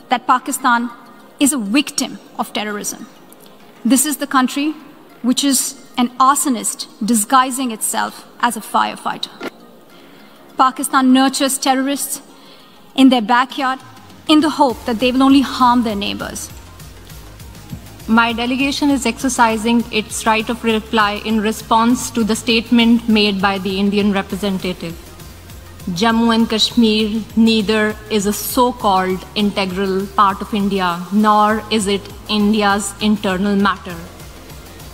that Pakistan is a victim of terrorism. This is the country which is an arsonist disguising itself as a firefighter. Pakistan nurtures terrorists in their backyard in the hope that they will only harm their neighbors. My delegation is exercising its right of reply in response to the statement made by the Indian representative. Jammu and Kashmir neither is a so-called integral part of India, nor is it India's internal matter.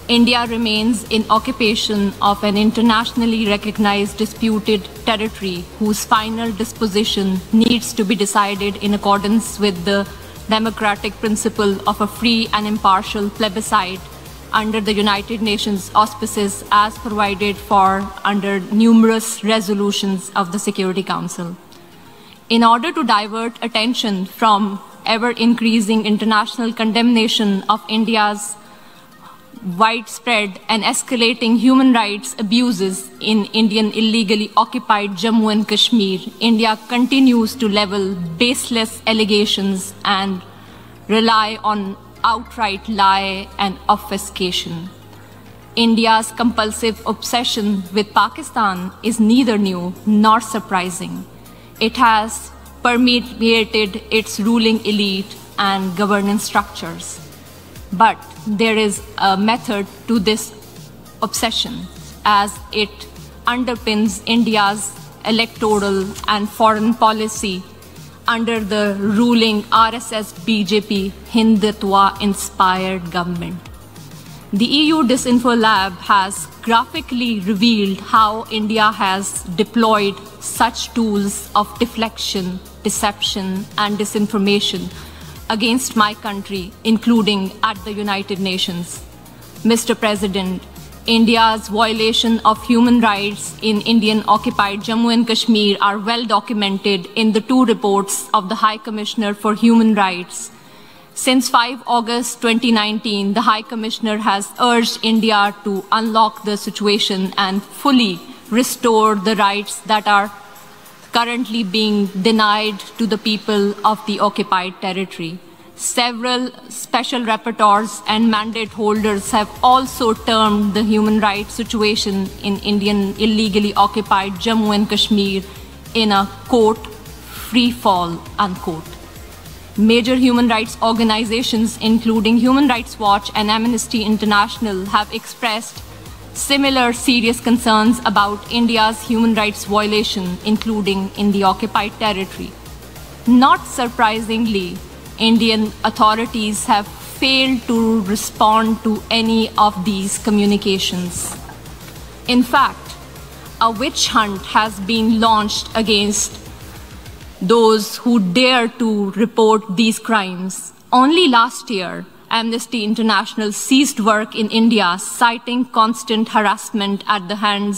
India remains in occupation of an internationally recognized disputed territory whose final disposition needs to be decided in accordance with the democratic principle of a free and impartial plebiscite under the United Nations auspices as provided for under numerous resolutions of the Security Council. In order to divert attention from ever-increasing international condemnation of India's widespread and escalating human rights abuses in Indian illegally occupied Jammu and Kashmir, India continues to level baseless allegations and rely on outright lie and obfuscation. India's compulsive obsession with Pakistan is neither new nor surprising. It has permeated its ruling elite and governance structures. But there is a method to this obsession, as it underpins India's electoral and foreign policy under the ruling RSS-BJP Hindutva-inspired government. The EU Disinfo Lab has graphically revealed how India has deployed such tools of deflection, deception, and disinformation against my country, including at the United Nations. Mr. President, India's violation of human rights in Indian-occupied Jammu and Kashmir are well documented in the two reports of the High Commissioner for Human Rights. Since 5 August 2019, the High Commissioner has urged India to unlock the situation and fully restore the rights that are currently being denied to the people of the occupied territory. Several special rapporteurs and mandate holders have also termed the human rights situation in Indian illegally occupied Jammu and Kashmir in a, quote, free fall, unquote. Major human rights organizations, including Human Rights Watch and Amnesty International, have expressed similar serious concerns about India's human rights violation, including in the occupied territory. Not surprisingly, Indian authorities have failed to respond to any of these communications. In fact, a witch hunt has been launched against those who dare to report these crimes. Only last year, Amnesty International ceased work in India, citing constant harassment at the hands